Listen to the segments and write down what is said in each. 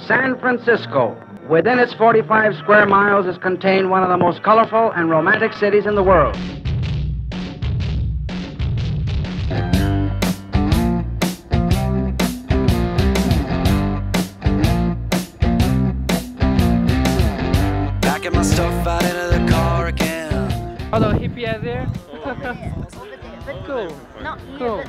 San Francisco, within its 45 square miles, is contained one of the most colorful and romantic cities in the world. Packing my stuff out into the car again. Hello, hippie out there? Over there, but Cool. not here, Cool.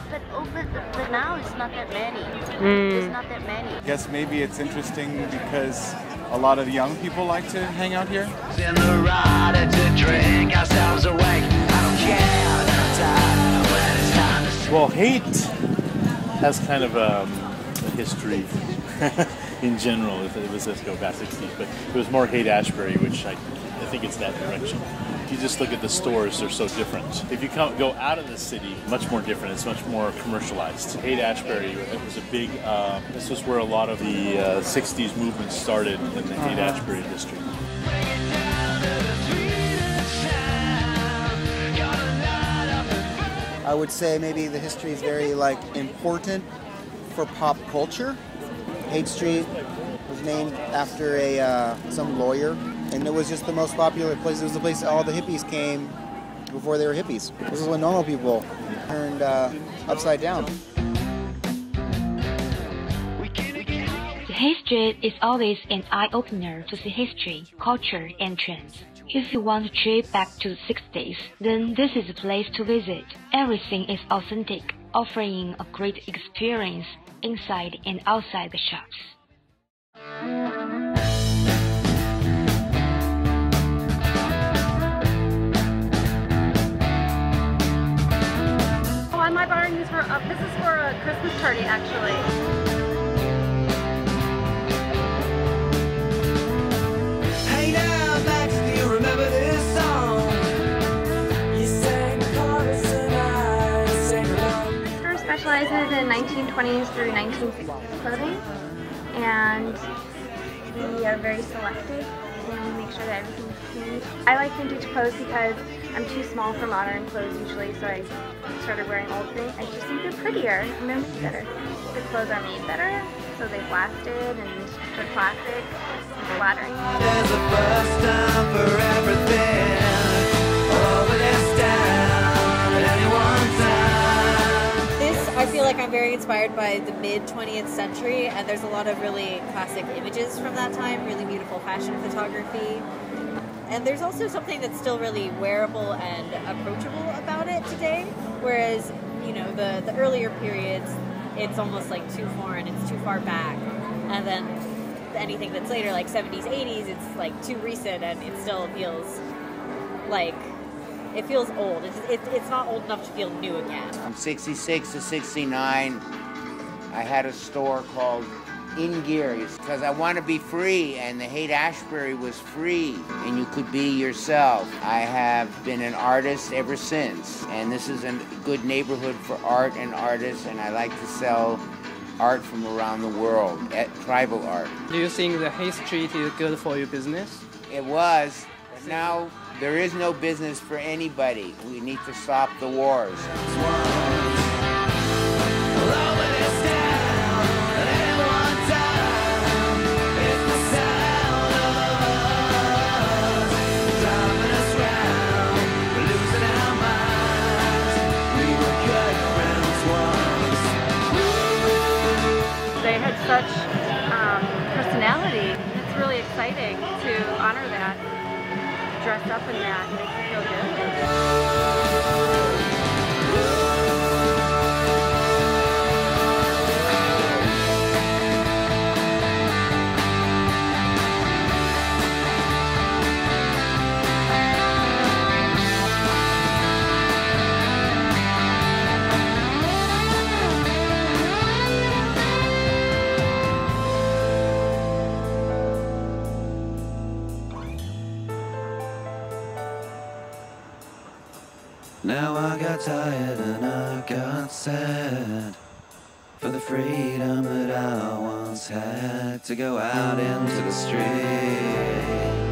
but now it's not that many. There's not that many. I guess maybe it's interesting because a lot of young people like to hang out here. In the ride to drink ourselves awake. I don't care, I'm tired when it's time to sleep. Well, Haight has kind of a history in general, if it was let's go back 60s, but it was more Haight-Ashbury, which I think it's that direction. If you just look at the stores, they're so different. If you go out of the city, much more different. It's much more commercialized. Haight-Ashbury, it was a big, this was where a lot of the 60s movement started in the Haight-Ashbury district. I would say maybe the history is very important for pop culture. Haight Street was named after some lawyer, and it was just the most popular place. It was the place all the hippies came before they were hippies. This is when normal people turned upside down. The Haight Street is always an eye-opener to see history, culture, and trends. If you want a trip back to the 60s, then this is a place to visit. Everything is authentic, offering a great experience inside and outside the shops. Oh, am I borrowing these for, this is for a Christmas party actually. Hey now, Max, do you remember this song? You sang the chorus and I sang along. The store specializes in 1920s through 1960s clothing, and we are very selective and we make sure that everything's clean. I like vintage clothes because I'm too small for modern clothes usually, so I started wearing old things. I just think they're prettier and they're made better. The clothes are made better, so they've lasted and they're classic and flattering. There's a first time for everything. Oh, but it's down at any one time. This, I feel like I'm very inspired by the mid-20th century, and there's a lot of really classic images from that time, really beautiful fashion photography. And there's also something that's still really wearable and approachable about it today, whereas, you know, the earlier periods, it's almost like too foreign, it's too far back. And then anything that's later, like 70s, 80s, it's like too recent and it still feels like, it feels old. It's not old enough to feel new again. From 66 to 69, I had a store called In Gear because I want to be free, and the Haight-Ashbury was free and you could be yourself. I have been an artist ever since, and this is a good neighborhood for art and artists, and I like to sell art from around the world, tribal art. Do you think the Haight Street is good for your business? It was, but now there is no business for anybody. We need to stop the wars. Such personality. It's really exciting to honor that, dress up in that, and make you feel good. Now I got tired and I got sad for the freedom that I once had to go out into the street.